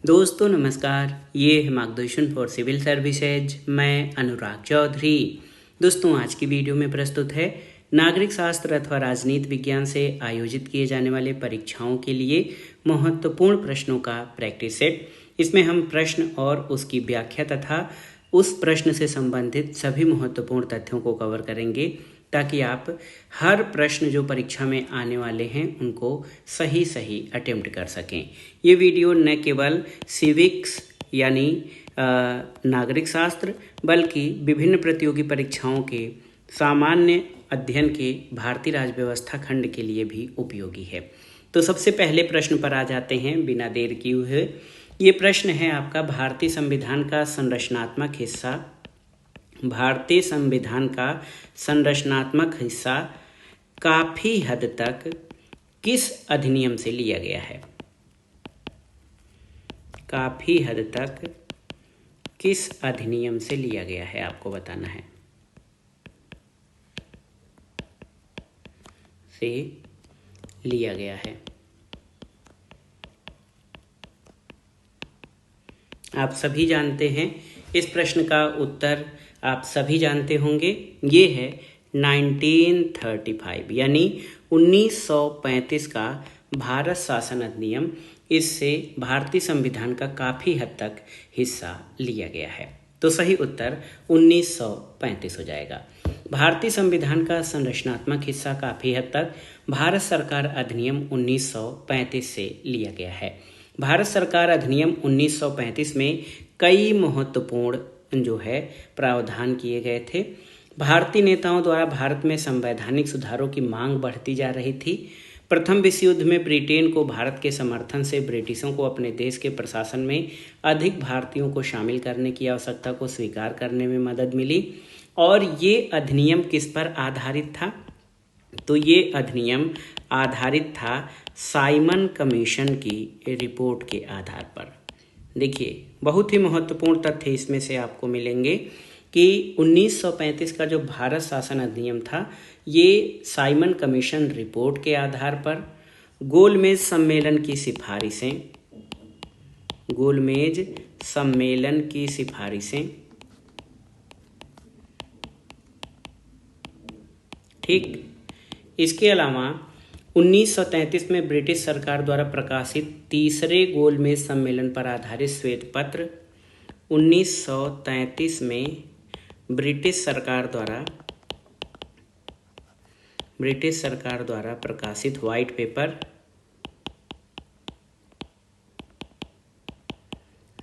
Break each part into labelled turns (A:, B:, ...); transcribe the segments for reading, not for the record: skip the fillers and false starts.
A: दोस्तों नमस्कार, ये है मार्गदर्शन फॉर सिविल सर्विसेज। मैं अनुराग चौधरी। दोस्तों आज की वीडियो में प्रस्तुत है नागरिक शास्त्र अथवा राजनीति विज्ञान से आयोजित किए जाने वाले परीक्षाओं के लिए महत्वपूर्ण प्रश्नों का प्रैक्टिस सेट। इसमें हम प्रश्न और उसकी व्याख्या तथा उस प्रश्न से संबंधित सभी महत्वपूर्ण तथ्यों को कवर करेंगे ताकि आप हर प्रश्न जो परीक्षा में आने वाले हैं उनको सही सही अटेम्प्ट कर सकें। ये वीडियो न केवल सिविक्स यानी नागरिक शास्त्र बल्कि विभिन्न प्रतियोगी परीक्षाओं के सामान्य अध्ययन के भारतीय राज्य व्यवस्था खंड के लिए भी उपयोगी है। तो सबसे पहले प्रश्न पर आ जाते हैं बिना देर किए हुए। ये प्रश्न है आपका भारतीय संविधान का संरचनात्मक हिस्सा काफी हद तक किस अधिनियम से लिया गया है? काफी हद तक किस अधिनियम से लिया गया है आपको बताना है। से लिया गया है। आप सभी जानते हैं, इस प्रश्न का उत्तर आप सभी जानते होंगे। ये है 1935 यानी 1935 का भारत शासन अधिनियम। इससे भारतीय संविधान का काफ़ी हद तक हिस्सा लिया गया है। तो सही उत्तर 1935 हो जाएगा। भारतीय संविधान का संरचनात्मक हिस्सा काफ़ी हद तक भारत सरकार अधिनियम 1935 से लिया गया है। भारत सरकार अधिनियम 1935 में कई महत्वपूर्ण जो है प्रावधान किए गए थे। भारतीय नेताओं द्वारा भारत में संवैधानिक सुधारों की मांग बढ़ती जा रही थी। प्रथम विश्व युद्ध में ब्रिटेन को भारत के समर्थन से ब्रिटिशों को अपने देश के प्रशासन में अधिक भारतीयों को शामिल करने की आवश्यकता को स्वीकार करने में मदद मिली। और ये अधिनियम किस पर आधारित था? तो ये अधिनियम आधारित था साइमन कमीशन की रिपोर्ट के आधार पर। देखिए, बहुत ही महत्वपूर्ण तथ्य इसमें से आपको मिलेंगे कि 1935 का जो भारत शासन अधिनियम था ये साइमन कमीशन रिपोर्ट के आधार पर गोलमेज सम्मेलन की सिफारिशें ठीक। इसके अलावा 1933 में ब्रिटिश सरकार द्वारा प्रकाशित तीसरे गोलमेज सम्मेलन पर आधारित श्वेत पत्र, 1933 में ब्रिटिश सरकार द्वारा प्रकाशित व्हाइट पेपर,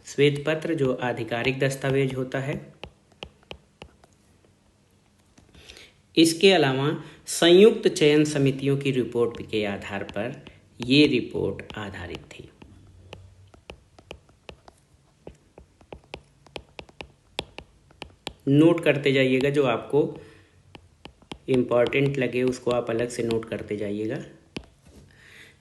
A: श्वेत पत्र जो आधिकारिक दस्तावेज होता है। इसके अलावा संयुक्त चयन समितियों की रिपोर्ट के आधार पर ये रिपोर्ट आधारित थी। नोट करते जाइएगा, जो आपको इम्पॉर्टेंट लगे उसको आप अलग से नोट करते जाइएगा।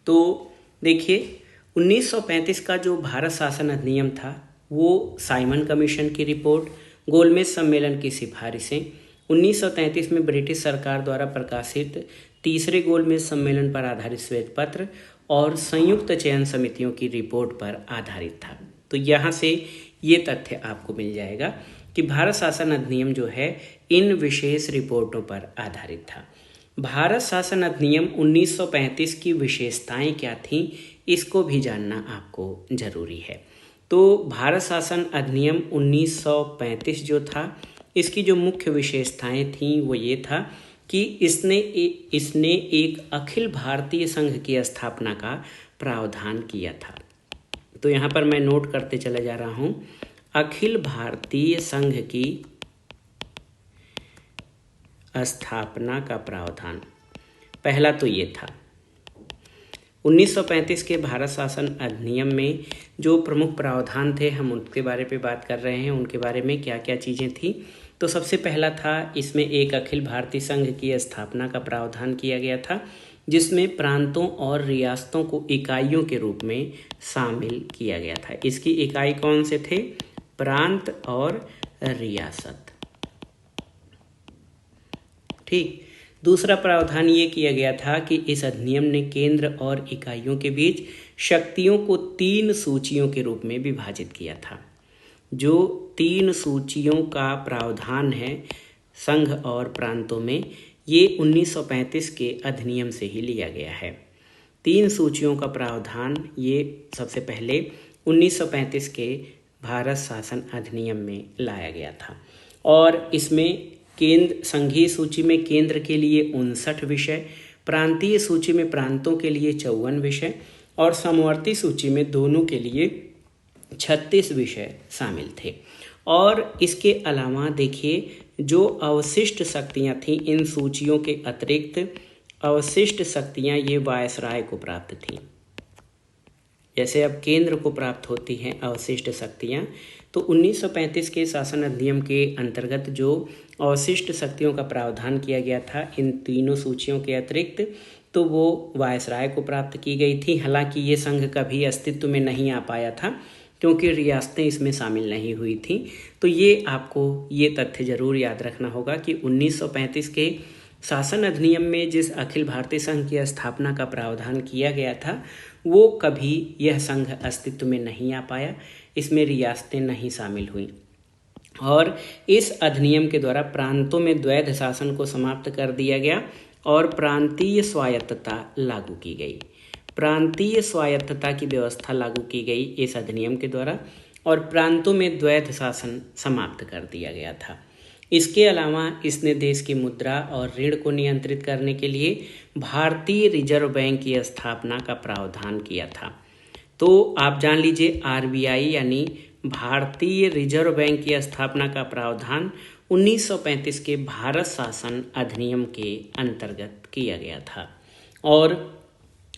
A: तो देखिए, 1935 का जो भारत शासन अधिनियम था वो साइमन कमीशन की रिपोर्ट, गोलमेज सम्मेलन की सिफारिशें, 1933 में ब्रिटिश सरकार द्वारा प्रकाशित तीसरे गोलमेज सम्मेलन पर आधारित श्वेत पत्र और संयुक्त चयन समितियों की रिपोर्ट पर आधारित था। तो यहाँ से ये तथ्य आपको मिल जाएगा कि भारत शासन अधिनियम जो है इन विशेष रिपोर्टों पर आधारित था। भारत शासन अधिनियम 1935 की विशेषताएं क्या थीं, इसको भी जानना आपको जरूरी है। तो भारत शासन अधिनियम 1935 जो था, इसकी जो मुख्य विशेषताएं थीं वो ये था कि इसने एक अखिल भारतीय संघ की स्थापना का प्रावधान किया था। तो यहाँ पर मैं नोट करते चला जा रहा हूँ, अखिल भारतीय संघ की स्थापना का प्रावधान पहला तो ये था। 1935 के भारत शासन अधिनियम में जो प्रमुख प्रावधान थे हम उनके बारे में बात कर रहे हैं। उनके बारे में क्या क्या चीज़ें थी? तो सबसे पहला था, इसमें एक अखिल भारतीय संघ की स्थापना का प्रावधान किया गया था जिसमें प्रांतों और रियासतों को इकाइयों के रूप में शामिल किया गया था। इसकी इकाई कौन से थे? प्रांत और रियासत। ठीक। दूसरा प्रावधान ये किया गया था कि इस अधिनियम ने केंद्र और इकाइयों के बीच शक्तियों को 3 सूचियों के रूप में विभाजित किया था। जो 3 सूचियों का प्रावधान है संघ और प्रांतों में, ये 1935 के अधिनियम से ही लिया गया है। 3 सूचियों का प्रावधान ये सबसे पहले 1935 के भारत शासन अधिनियम में लाया गया था और इसमें संघीय सूची में केंद्र के लिए 59 विषय, प्रांतीय सूची में प्रांतों के लिए 54 विषय और समवर्ती सूची में दोनों के लिए 36 विषय शामिल थे। और इसके अलावा देखिए, जो अवशिष्ट शक्तियां थीं, इन सूचियों के अतिरिक्त अवशिष्ट शक्तियां ये वायसराय को प्राप्त थीं। जैसे अब केंद्र को प्राप्त होती हैं अवशिष्ट शक्तियां, तो 1935 के शासन अधिनियम के अंतर्गत जो अवशिष्ट शक्तियों का प्रावधान किया गया था इन तीनों सूचियों के अतिरिक्त, तो वो वायसराय को प्राप्त की गई थी। हालांकि ये संघ कभी अस्तित्व में नहीं आ पाया था क्योंकि रियासतें इसमें शामिल नहीं हुई थी। तो ये आपको ये तथ्य जरूर याद रखना होगा कि 1935 के शासन अधिनियम में जिस अखिल भारतीय संघ की स्थापना का प्रावधान किया गया था, वो कभी यह संघ अस्तित्व में नहीं आ पाया, इसमें रियासतें नहीं शामिल हुई। और इस अधिनियम के द्वारा प्रांतों में द्वैध शासन को समाप्त कर दिया गया और प्रांतीय स्वायत्तता लागू की गई। प्रांतीय स्वायत्तता की व्यवस्था लागू की गई इस अधिनियम के द्वारा और प्रांतों में द्वैध शासन समाप्त कर दिया गया था। इसके अलावा इसने देश की मुद्रा और ऋण को नियंत्रित करने के लिए भारतीय रिजर्व बैंक की स्थापना का प्रावधान किया था। तो आप जान लीजिए, आरबीआई यानी भारतीय रिजर्व बैंक की स्थापना का प्रावधान 1935 के भारत शासन अधिनियम के अंतर्गत किया गया था और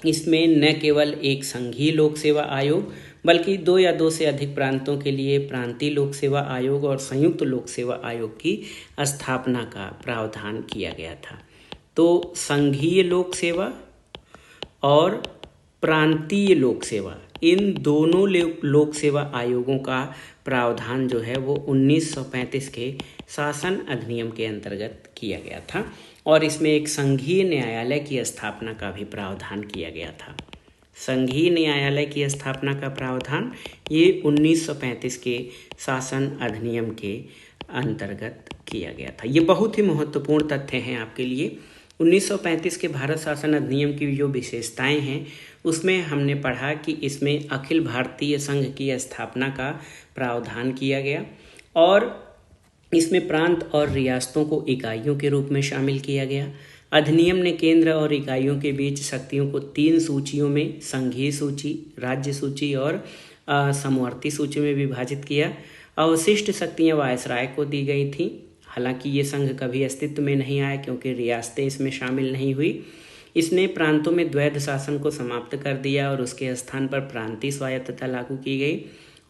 A: इसमें न केवल एक संघीय लोक सेवा आयोग बल्कि 2 या 2 से अधिक प्रांतों के लिए प्रांतीय लोक सेवा आयोग और संयुक्त लोक सेवा आयोग की स्थापना का प्रावधान किया गया था। तो संघीय लोक सेवा और प्रांतीय लोक सेवा, इन दोनों लोक सेवा आयोगों का प्रावधान जो है वो 1935 के शासन अधिनियम के अंतर्गत किया गया था और इसमें एक संघीय न्यायालय की स्थापना का भी प्रावधान किया गया था। संघीय न्यायालय की स्थापना का प्रावधान ये 1935 के शासन अधिनियम के अंतर्गत किया गया था। ये बहुत ही महत्वपूर्ण तथ्य हैं आपके लिए। 1935 के भारत शासन अधिनियम की जो विशेषताएं हैं उसमें हमने पढ़ा कि इसमें अखिल भारतीय संघ की स्थापना का प्रावधान किया गया और इसमें प्रांत और रियासतों को इकाइयों के रूप में शामिल किया गया। अधिनियम ने केंद्र और इकाइयों के बीच शक्तियों को 3 सूचियों में, संघीय सूची, राज्य सूची और समवर्ती सूची में विभाजित किया। अवशिष्ट शक्तियां वायसराय को दी गई थीं। हालांकि ये संघ कभी अस्तित्व में नहीं आया क्योंकि रियासतें इसमें शामिल नहीं हुई। इसने प्रांतों में द्वैध शासन को समाप्त कर दिया और उसके स्थान पर प्रांतीय स्वायत्तता लागू की गई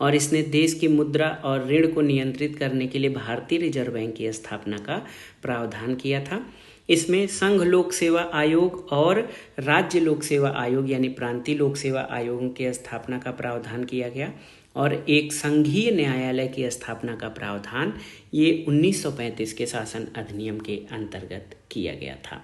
A: और इसने देश की मुद्रा और ऋण को नियंत्रित करने के लिए भारतीय रिजर्व बैंक की स्थापना का प्रावधान किया था। इसमें संघ लोक सेवा आयोग और राज्य लोक सेवा आयोग यानी प्रांतीय लोक सेवा आयोगों की स्थापना का प्रावधान किया गया और एक संघीय न्यायालय की स्थापना का प्रावधान ये 1935 के शासन अधिनियम के अंतर्गत किया गया था।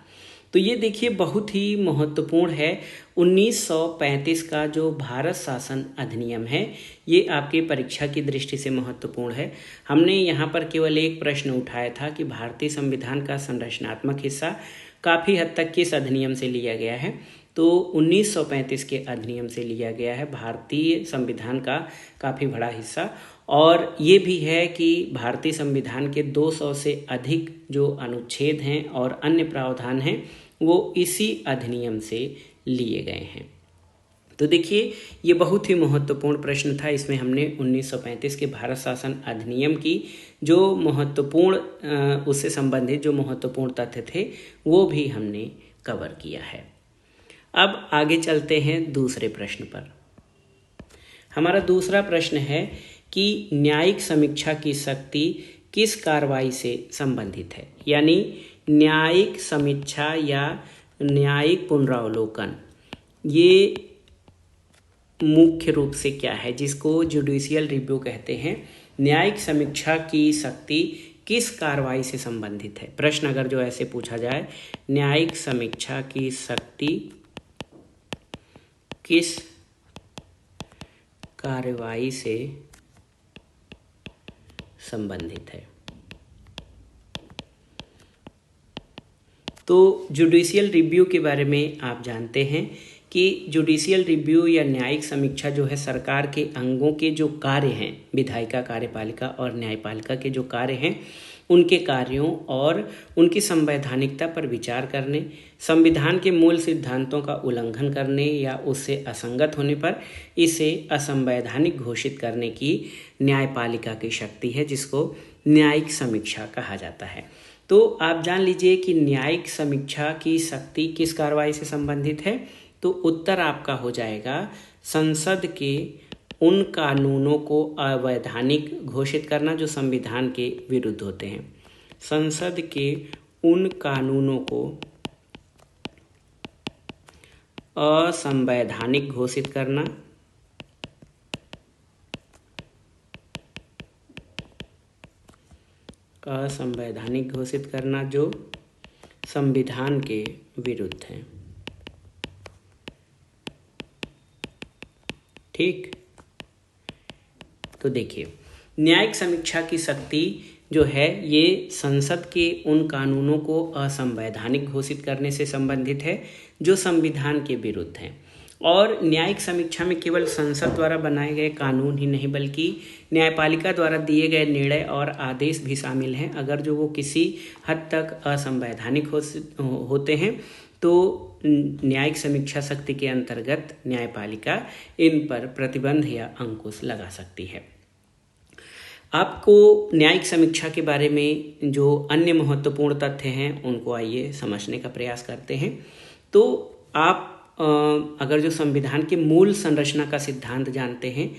A: तो ये देखिए बहुत ही महत्वपूर्ण है। 1935 का जो भारत शासन अधिनियम है ये आपकी परीक्षा की दृष्टि से महत्वपूर्ण है। हमने यहाँ पर केवल एक प्रश्न उठाया था कि भारतीय संविधान का संरचनात्मक हिस्सा काफ़ी हद तक किस अधिनियम से लिया गया है, तो 1935 के अधिनियम से लिया गया है भारतीय संविधान का काफ़ी बड़ा हिस्सा। और ये भी है कि भारतीय संविधान के 200 से अधिक जो अनुच्छेद हैं और अन्य प्रावधान हैं वो इसी अधिनियम से लिए गए हैं। तो देखिए ये बहुत ही महत्वपूर्ण प्रश्न था। इसमें हमने 1935 के भारत शासन अधिनियम की जो महत्वपूर्ण उससे संबंधित जो महत्वपूर्ण तथ्य थे वो भी हमने कवर किया है। अब आगे चलते हैं दूसरे प्रश्न पर। हमारा दूसरा प्रश्न है कि न्यायिक समीक्षा की शक्ति किस कार्रवाई से संबंधित है, यानी न्यायिक समीक्षा या न्यायिक पुनरावलोकन ये मुख्य रूप से क्या है, जिसको जुडिशियल रिव्यू कहते हैं। न्यायिक समीक्षा की शक्ति किस कार्रवाई से संबंधित है। प्रश्न अगर जो ऐसे पूछा जाए, न्यायिक समीक्षा की शक्ति किस कार्रवाई से संबंधित है, तो जुडिशियल रिव्यू के बारे में आप जानते हैं कि जुडिशियल रिव्यू या न्यायिक समीक्षा जो है सरकार के अंगों के जो कार्य हैं, विधायिका, कार्यपालिका और न्यायपालिका के जो कार्य हैं, उनके कार्यों और उनकी संवैधानिकता पर विचार करने, संविधान के मूल सिद्धांतों का उल्लंघन करने या उससे असंगत होने पर इसे असंवैधानिक घोषित करने की न्यायपालिका की शक्ति है, जिसको न्यायिक समीक्षा कहा जाता है। तो आप जान लीजिए कि न्यायिक समीक्षा की शक्ति किस कार्रवाई से संबंधित है। तो उत्तर आपका हो जाएगा संसद के उन कानूनों को अवैधानिक घोषित करना जो संविधान के विरुद्ध होते हैं। संसद के उन कानूनों को असंवैधानिक घोषित करना, असंवैधानिक घोषित करना जो संविधान के विरुद्ध हैं। ठीक, तो देखिए, न्यायिक समीक्षा की शक्ति जो है ये संसद के उन कानूनों को असंवैधानिक घोषित करने से संबंधित है जो संविधान के विरुद्ध हैं। और न्यायिक समीक्षा में केवल संसद द्वारा बनाए गए कानून ही नहीं बल्कि न्यायपालिका द्वारा दिए गए निर्णय और आदेश भी शामिल हैं। अगर जो वो किसी हद तक असंवैधानिक होते हैं तो न्यायिक समीक्षा शक्ति के अंतर्गत न्यायपालिका इन पर प्रतिबंध या अंकुश लगा सकती है। आपको न्यायिक समीक्षा के बारे में जो अन्य महत्वपूर्ण तथ्य हैं उनको आइए समझने का प्रयास करते हैं। तो आप अगर जो संविधान के मूल संरचना का सिद्धांत जानते हैं,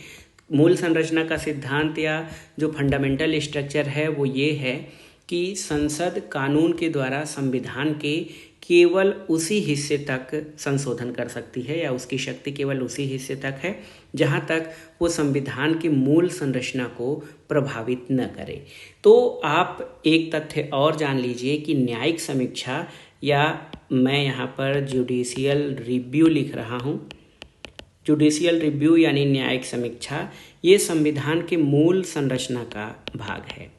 A: मूल संरचना का सिद्धांत या जो फंडामेंटल स्ट्रक्चर है वो ये है कि संसद कानून के द्वारा संविधान के केवल उसी हिस्से तक संशोधन कर सकती है या उसकी शक्ति केवल उसी हिस्से तक है जहां तक वो संविधान की मूल संरचना को प्रभावित न करे। तो आप एक तथ्य और जान लीजिए कि न्यायिक समीक्षा या मैं यहाँ पर जुडिशियल रिव्यू लिख रहा हूँ, जुडिशियल रिव्यू यानी न्यायिक समीक्षा, ये संविधान के मूल संरचना का भाग है,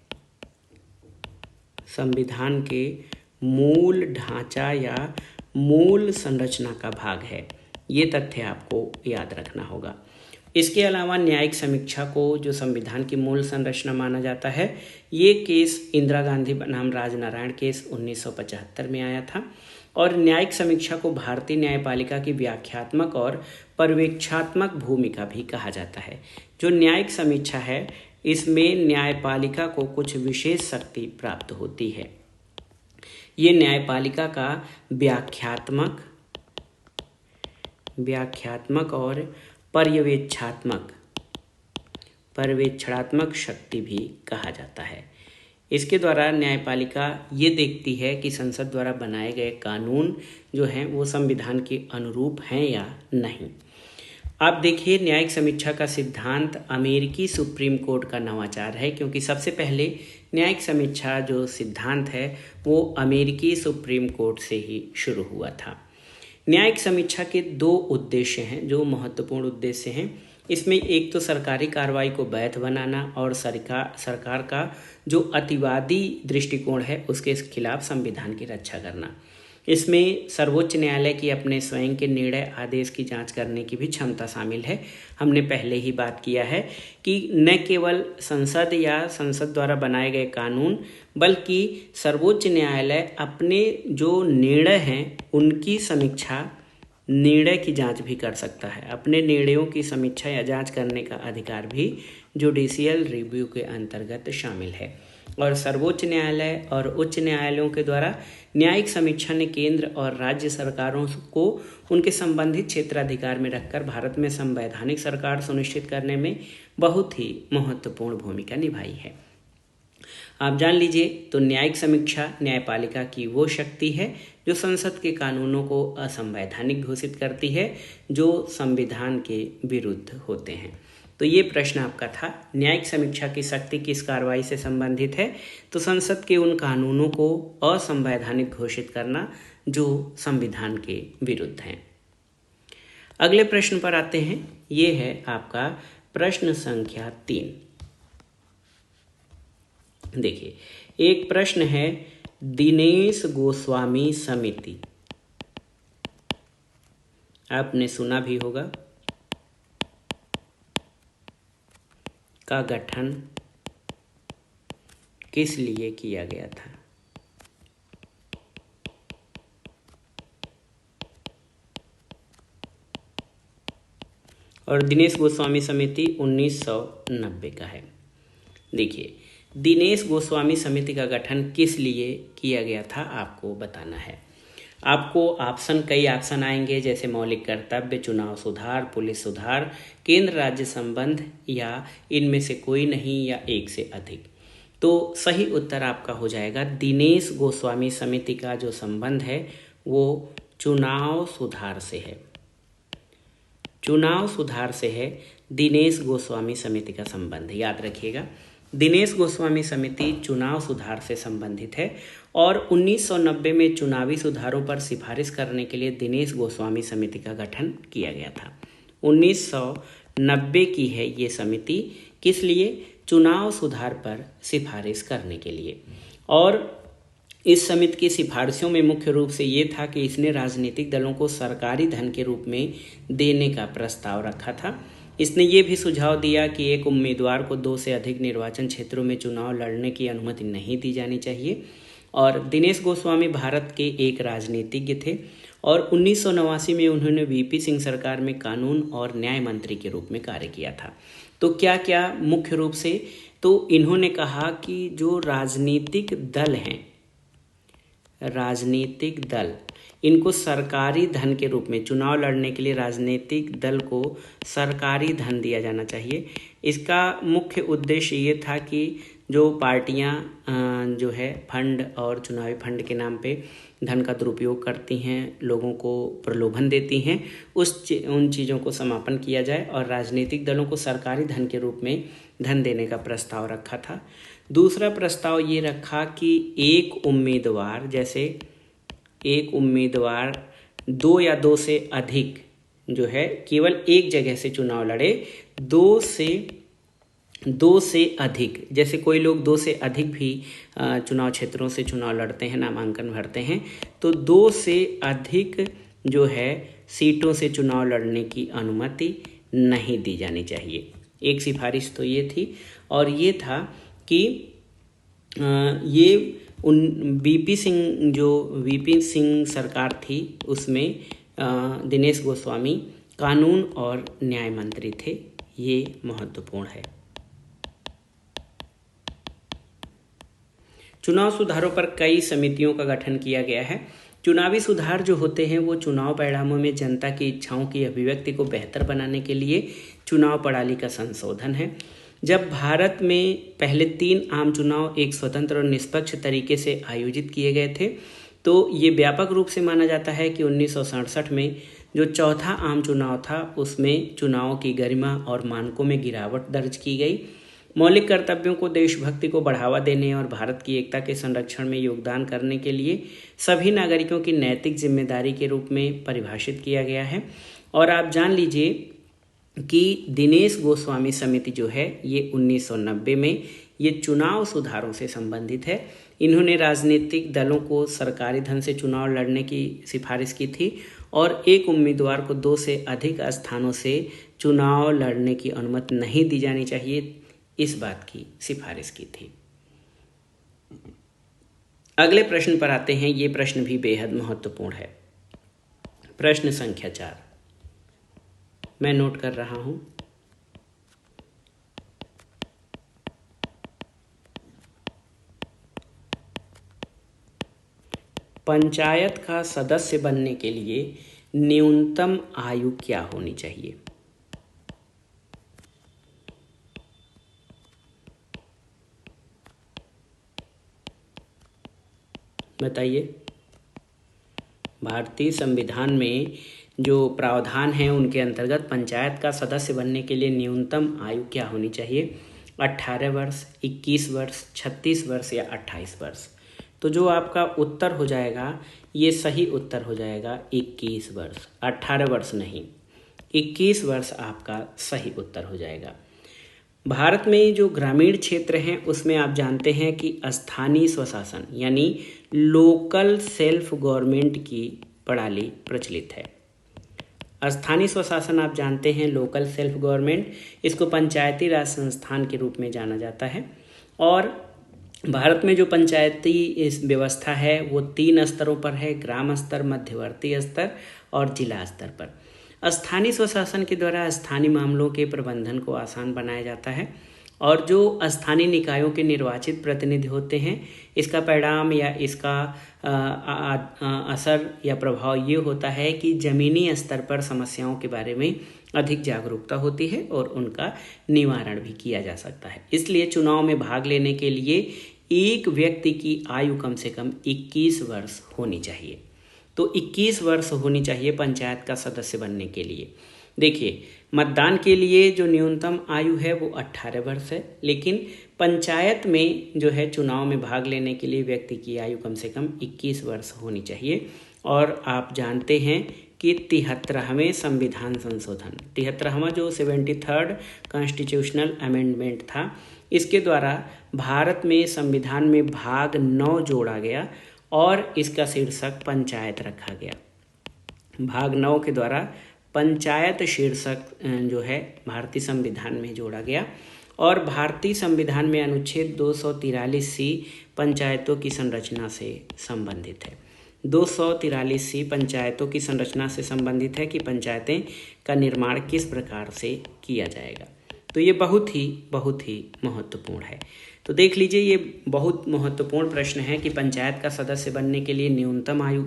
A: संविधान के मूल ढांचा या मूल संरचना का भाग है। ये तथ्य आपको याद रखना होगा। इसके अलावा न्यायिक समीक्षा को जो संविधान की मूल संरचना माना जाता है, ये केस इंदिरा गांधी बनाम राजनारायण केस 1975 में आया था। और न्यायिक समीक्षा को भारतीय न्यायपालिका की व्याख्यात्मक और पर्यवेक्षात्मक भूमिका भी कहा जाता है। जो न्यायिक समीक्षा है इसमें न्यायपालिका को कुछ विशेष शक्ति प्राप्त होती है। ये न्यायपालिका का व्याख्यात्मक और पर्यवेक्षणात्मक शक्ति भी कहा जाता है। इसके द्वारा न्यायपालिका ये देखती है कि संसद द्वारा बनाए गए कानून जो हैं वो संविधान के अनुरूप हैं या नहीं। आप देखिए, न्यायिक समीक्षा का सिद्धांत अमेरिकी सुप्रीम कोर्ट का नवाचार है, क्योंकि सबसे पहले न्यायिक समीक्षा जो सिद्धांत है वो अमेरिकी सुप्रीम कोर्ट से ही शुरू हुआ था। न्यायिक समीक्षा के दो उद्देश्य हैं जो महत्वपूर्ण उद्देश्य हैं। इसमें एक तो सरकारी कार्रवाई को वैध बनाना और सरकार का जो अतिवादी दृष्टिकोण है उसके खिलाफ संविधान की रक्षा करना। इसमें सर्वोच्च न्यायालय की अपने स्वयं के निर्णय आदेश की जांच करने की भी क्षमता शामिल है। हमने पहले ही बात किया है कि न केवल संसद या संसद द्वारा बनाए गए कानून बल्कि सर्वोच्च न्यायालय अपने जो निर्णय हैं उनकी समीक्षा, निर्णय की जांच भी कर सकता है। अपने निर्णयों की समीक्षा या जांच करने का अधिकार भी जुडिशियल रिव्यू के अंतर्गत शामिल है। और सर्वोच्च न्यायालय और उच्च न्यायालयों के द्वारा न्यायिक समीक्षा ने केंद्र और राज्य सरकारों को उनके संबंधित क्षेत्राधिकार में रखकर भारत में संवैधानिक सरकार सुनिश्चित करने में बहुत ही महत्वपूर्ण भूमिका निभाई है। आप जान लीजिए, तो न्यायिक समीक्षा न्यायपालिका की वो शक्ति है जो संसद के कानूनों को असंवैधानिक घोषित करती है जो संविधान के विरुद्ध होते हैं। तो ये प्रश्न आपका था, न्यायिक समीक्षा की शक्ति किस कार्रवाई से संबंधित है? तो संसद के उन कानूनों को असंवैधानिक घोषित करना जो संविधान के विरुद्ध हैं। अगले प्रश्न पर आते हैं। ये है आपका प्रश्न संख्या 3। देखिए, एक प्रश्न है, दिनेश गोस्वामी समिति, आपने सुना भी होगा, का गठन किस लिए किया गया था? और दिनेश गोस्वामी समिति 1990 का है। देखिए, दिनेश गोस्वामी समिति का गठन किस लिए किया गया था आपको बताना है। आपको कई ऑप्शन आएंगे, जैसे मौलिक कर्तव्य, चुनाव सुधार, पुलिस सुधार, केंद्र राज्य संबंध, या इनमें से कोई नहीं, या एक से अधिक। तो सही उत्तर आपका हो जाएगा दिनेश गोस्वामी समिति का जो संबंध है वो चुनाव सुधार से है। चुनाव सुधार से है दिनेश गोस्वामी समिति का संबंध, याद रखिएगा। दिनेश गोस्वामी समिति चुनाव सुधार से संबंधित है और 1990 में चुनावी सुधारों पर सिफारिश करने के लिए दिनेश गोस्वामी समिति का गठन किया गया था। 1990 की है ये समिति, किस लिए? चुनाव सुधार पर सिफारिश करने के लिए। और इस समिति की सिफारिशों में मुख्य रूप से ये था कि इसने राजनीतिक दलों को सरकारी धन के रूप में देने का प्रस्ताव रखा था। इसने ये भी सुझाव दिया कि एक उम्मीदवार को 2 से अधिक निर्वाचन क्षेत्रों में चुनाव लड़ने की अनुमति नहीं दी जानी चाहिए। और दिनेश गोस्वामी भारत के एक राजनीतिज्ञ थे और 1989 में उन्होंने वीपी सिंह सरकार में कानून और न्याय मंत्री के रूप में कार्य किया था। तो क्या क्या मुख्य रूप से, तो इन्होंने कहा कि जो राजनीतिक दल हैं, राजनीतिक दल, इनको सरकारी धन के रूप में चुनाव लड़ने के लिए राजनीतिक दल को सरकारी धन दिया जाना चाहिए। इसका मुख्य उद्देश्य ये था कि जो पार्टियां जो है फंड और चुनावी फंड के नाम पे धन का दुरुपयोग करती हैं, लोगों को प्रलोभन देती हैं, उन चीज़ों को समापन किया जाए और राजनीतिक दलों को सरकारी धन के रूप में धन देने का प्रस्ताव रखा था। दूसरा प्रस्ताव ये रखा कि एक उम्मीदवार, जैसे एक उम्मीदवार 2 या 2 से अधिक जो है केवल एक जगह से चुनाव लड़े, 2 से अधिक, जैसे कोई लोग 2 से अधिक भी चुनाव क्षेत्रों से चुनाव लड़ते हैं, नामांकन भरते हैं, तो 2 से अधिक जो है सीटों से चुनाव लड़ने की अनुमति नहीं दी जानी चाहिए। एक सिफारिश तो ये थी। और ये था कि ये वीपी सिंह सरकार थी, उसमें दिनेश गोस्वामी कानून और न्याय मंत्री थे। ये महत्वपूर्ण है। चुनाव सुधारों पर कई समितियों का गठन किया गया है। चुनावी सुधार जो होते हैं वो चुनाव परिणामों में जनता की इच्छाओं की अभिव्यक्ति को बेहतर बनाने के लिए चुनाव प्रणाली का संशोधन है। जब भारत में पहले 3 आम चुनाव एक स्वतंत्र और निष्पक्ष तरीके से आयोजित किए गए थे, तो ये व्यापक रूप से माना जाता है कि 1967 में जो चौथा आम चुनाव था उसमें चुनावों की गरिमा और मानकों में गिरावट दर्ज की गई। मौलिक कर्तव्यों को, देशभक्ति को बढ़ावा देने और भारत की एकता के संरक्षण में योगदान करने के लिए सभी नागरिकों की नैतिक जिम्मेदारी के रूप में परिभाषित किया गया है। और आप जान लीजिए कि दिनेश गोस्वामी समिति जो है ये 1990 में ये चुनाव सुधारों से संबंधित है। इन्होंने राजनीतिक दलों को सरकारी धन से चुनाव लड़ने की सिफारिश की थी और एक उम्मीदवार को 2 से अधिक स्थानों से चुनाव लड़ने की अनुमति नहीं दी जानी चाहिए, इस बात की सिफारिश की थी। अगले प्रश्न पर आते हैं। ये प्रश्न भी बेहद महत्वपूर्ण है। प्रश्न संख्या 4 मैं नोट कर रहा हूं। पंचायत का सदस्य बनने के लिए न्यूनतम आयु क्या होनी चाहिए? बताइए। भारतीय संविधान में जो प्रावधान हैं उनके अंतर्गत पंचायत का सदस्य बनने के लिए न्यूनतम आयु क्या होनी चाहिए? 18 वर्ष, 21 वर्ष, 36 वर्ष या 28 वर्ष। तो जो आपका उत्तर हो जाएगा, ये सही उत्तर हो जाएगा 21 वर्ष, 18 वर्ष नहीं, 21 वर्ष आपका सही उत्तर हो जाएगा। भारत में जो ग्रामीण क्षेत्र हैं उसमें आप जानते हैं कि स्थानीय स्वशासन यानी लोकल सेल्फ गवर्नमेंट की प्रणाली प्रचलित है। स्थानीय स्वशासन आप जानते हैं, लोकल सेल्फ गवर्नमेंट, इसको पंचायती राज संस्थान के रूप में जाना जाता है। और भारत में जो पंचायती इस व्यवस्था है वो 3 स्तरों पर है, ग्राम स्तर, मध्यवर्ती स्तर और जिला स्तर पर। स्थानीय स्वशासन के द्वारा स्थानीय मामलों के प्रबंधन को आसान बनाया जाता है और जो स्थानीय निकायों के निर्वाचित प्रतिनिधि होते हैं, इसका परिणाम या इसका असर या प्रभाव ये होता है कि ज़मीनी स्तर पर समस्याओं के बारे में अधिक जागरूकता होती है और उनका निवारण भी किया जा सकता है। इसलिए चुनाव में भाग लेने के लिए एक व्यक्ति की आयु कम से कम 21 वर्ष होनी चाहिए। तो 21 वर्ष होनी चाहिए पंचायत का सदस्य बनने के लिए। देखिए, मतदान के लिए जो न्यूनतम आयु है वो 18 वर्ष है, लेकिन पंचायत में जो है चुनाव में भाग लेने के लिए व्यक्ति की आयु कम से कम 21 वर्ष होनी चाहिए। और आप जानते हैं कि 73वें संविधान संशोधन, 73वां जो 73rd कॉन्स्टिट्यूशनल अमेंडमेंट था, इसके द्वारा भारत में संविधान में भाग 9 जोड़ा गया और इसका शीर्षक पंचायत रखा गया। भाग 9 के द्वारा पंचायत शीर्षक जो है भारतीय संविधान में जोड़ा गया और भारतीय संविधान में अनुच्छेद 243C पंचायतों की संरचना से संबंधित है। 243C पंचायतों की संरचना से संबंधित है कि पंचायतें का निर्माण किस प्रकार से किया जाएगा। तो ये बहुत ही महत्वपूर्ण है। तो देख लीजिए, ये बहुत महत्वपूर्ण प्रश्न है कि पंचायत का सदस्य बनने के लिए न्यूनतम आयु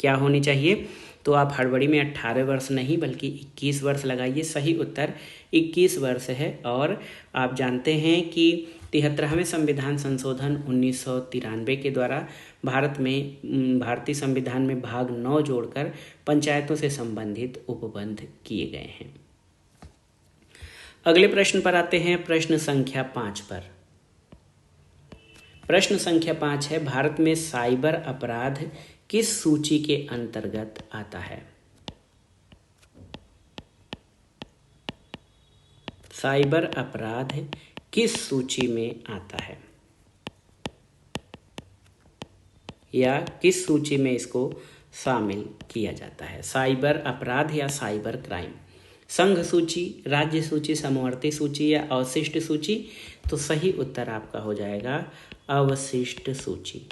A: क्या होनी चाहिए। तो आप हड़बड़ी में 18 वर्ष नहीं बल्कि 21 वर्ष लगाइए। सही उत्तर 21 वर्ष है। और आप जानते हैं कि 73वें संविधान संशोधन 1993 के द्वारा भारतीय संविधान में भाग 9 जोड़कर पंचायतों से संबंधित उपबंध किए गए हैं। अगले प्रश्न पर आते हैं, प्रश्न संख्या 5 पर। प्रश्न संख्या 5 है, भारत में साइबर अपराध किस सूची के अंतर्गत आता है? साइबर अपराध किस सूची में आता है या किस सूची में इसको शामिल किया जाता है? साइबर अपराध या साइबर क्राइम, संघ सूची, राज्य सूची, समवर्ती सूची या अवशिष्ट सूची? तो सही उत्तर आपका हो जाएगा अवशिष्ट सूची।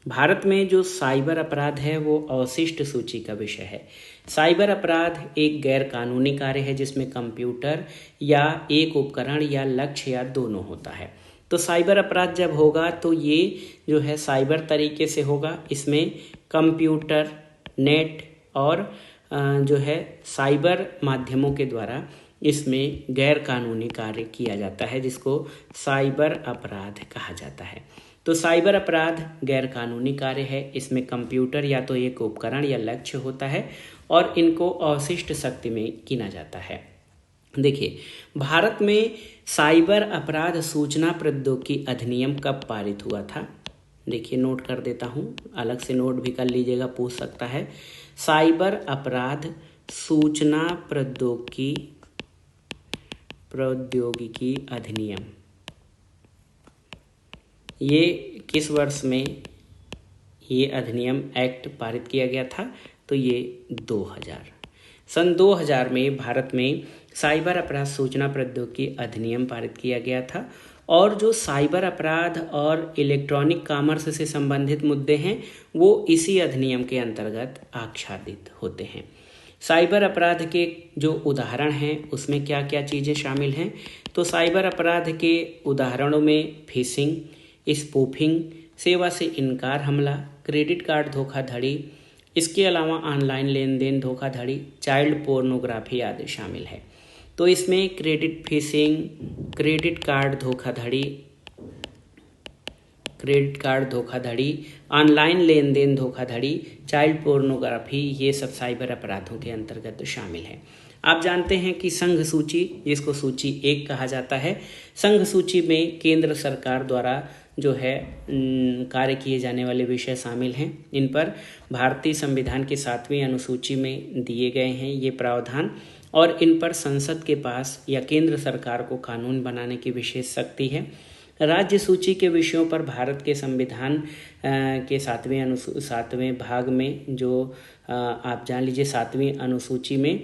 A: भारत में जो साइबर अपराध है वो अवशिष्ट सूची का विषय है। साइबर अपराध एक गैर कानूनी कार्य है जिसमें कंप्यूटर या एक उपकरण या लक्ष्य या दोनों होता है। तो साइबर अपराध जब होगा तो ये जो है साइबर तरीके से होगा। इसमें कंप्यूटर, नेट और जो है साइबर माध्यमों के द्वारा इसमें गैर कानूनी कार्य किया जाता है जिसको साइबर अपराध कहा जाता है। तो साइबर अपराध गैर कानूनी कार्य है। इसमें कंप्यूटर या तो एक उपकरण या लक्ष्य होता है और इनको अवशिष्ट शक्ति में गिना जाता है। देखिए, भारत में साइबर अपराध सूचना प्रौद्योगिकी अधिनियम कब पारित हुआ था? देखिए, नोट कर देता हूँ, अलग से नोट भी कर लीजिएगा, पूछ सकता है। साइबर अपराध सूचना प्रौद्योगिकी अधिनियम, ये किस वर्ष में ये अधिनियम एक्ट पारित किया गया था? तो ये 2000 सन 2000 में भारत में साइबर अपराध सूचना प्रौद्योगिकी अधिनियम पारित किया गया था। और जो साइबर अपराध और इलेक्ट्रॉनिक कॉमर्स से संबंधित मुद्दे हैं वो इसी अधिनियम के अंतर्गत आच्छादित होते हैं। साइबर अपराध के जो उदाहरण हैं उसमें क्या क्या चीज़ें शामिल हैं? तो साइबर अपराध के उदाहरणों में फिशिंग, स्पूफिंग, सेवा से इनकार हमला, क्रेडिट कार्ड धोखाधड़ी, इसके अलावा ऑनलाइन लेन देन धोखाधड़ी, चाइल्ड पोर्नोग्राफी आदि शामिल है। तो इसमें क्रेडिट फिशिंग, क्रेडिट कार्ड धोखाधड़ी, क्रेडिट कार्ड धोखाधड़ी, ऑनलाइन लेन देन धोखाधड़ी, चाइल्ड पोर्नोग्राफी, ये सब साइबर अपराधों के अंतर्गत शामिल है। आप जानते हैं कि संघ सूची, जिसको सूची 1 कहा जाता है, संघ सूची में केंद्र सरकार द्वारा जो है कार्य किए जाने वाले विषय शामिल हैं। इन पर भारतीय संविधान की 7वीं अनुसूची में दिए गए हैं ये प्रावधान, और इन पर संसद के पास या केंद्र सरकार को कानून बनाने की विशेष शक्ति है। राज्य सूची के विषयों पर भारत के संविधान के 7वें भाग में जो आप जान लीजिए 7वीं अनुसूची में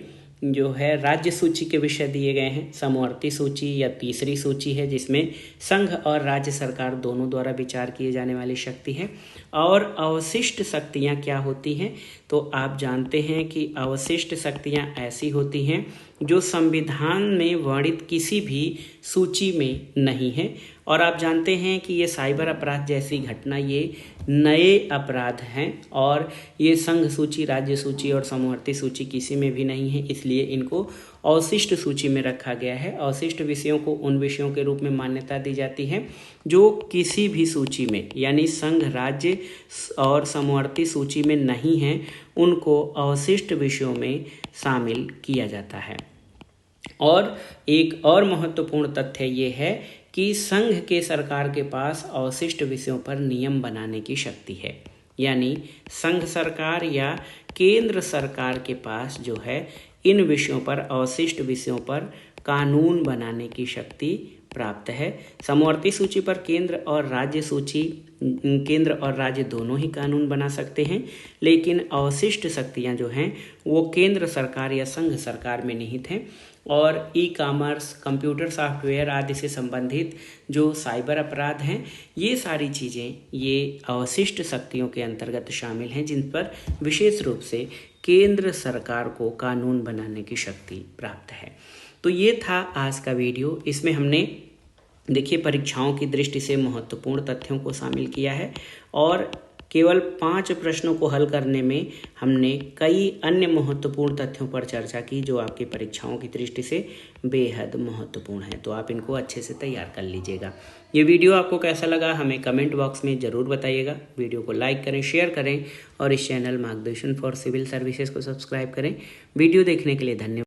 A: जो है राज्य सूची के विषय दिए गए हैं। समवर्ती सूची या तीसरी सूची है, जिसमें संघ और राज्य सरकार दोनों द्वारा विचार किए जाने वाली शक्ति है। और अवशिष्ट शक्तियां क्या होती हैं, तो आप जानते हैं कि अवशिष्ट शक्तियां ऐसी होती हैं जो संविधान में वर्णित किसी भी सूची में नहीं है। और आप जानते हैं कि ये साइबर अपराध जैसी घटना ये नए अपराध हैं, और ये संघ सूची, राज्य सूची और समवर्ती सूची किसी में भी नहीं है, इसलिए इनको अवशिष्ट सूची में रखा गया है। अवशिष्ट विषयों को उन विषयों के रूप में मान्यता दी जाती है जो किसी भी सूची में, यानी संघ, राज्य और समवर्ती सूची में नहीं है, उनको अवशिष्ट विषयों में शामिल किया जाता है। और एक और महत्वपूर्ण तथ्य ये है कि संघ के सरकार के पास अवशिष्ट विषयों पर नियम बनाने की शक्ति है, यानी संघ सरकार या केंद्र सरकार के पास जो है इन विषयों पर, अवशिष्ट विषयों पर कानून बनाने की शक्ति प्राप्त है। समवर्ती सूची पर केंद्र और राज्य दोनों ही कानून बना सकते हैं, लेकिन अवशिष्ट शक्तियां जो हैं वो केंद्र सरकार या संघ सरकार में निहित हैं। और ई-कॉमर्स, कंप्यूटर सॉफ्टवेयर आदि से संबंधित जो साइबर अपराध हैं, ये सारी चीज़ें ये अवशिष्ट शक्तियों के अंतर्गत शामिल हैं, जिन पर विशेष रूप से केंद्र सरकार को कानून बनाने की शक्ति प्राप्त है। तो ये था आज का वीडियो। इसमें हमने देखिए परीक्षाओं की दृष्टि से महत्वपूर्ण तथ्यों को शामिल किया है, और केवल 5 प्रश्नों को हल करने में हमने कई अन्य महत्वपूर्ण तथ्यों पर चर्चा की जो आपकी परीक्षाओं की दृष्टि से बेहद महत्वपूर्ण है। तो आप इनको अच्छे से तैयार कर लीजिएगा। ये वीडियो आपको कैसा लगा हमें कमेंट बॉक्स में ज़रूर बताइएगा। वीडियो को लाइक करें, शेयर करें, और इस चैनल मार्गदर्शन फॉर सिविल सर्विसेज को सब्सक्राइब करें। वीडियो देखने के लिए धन्यवाद।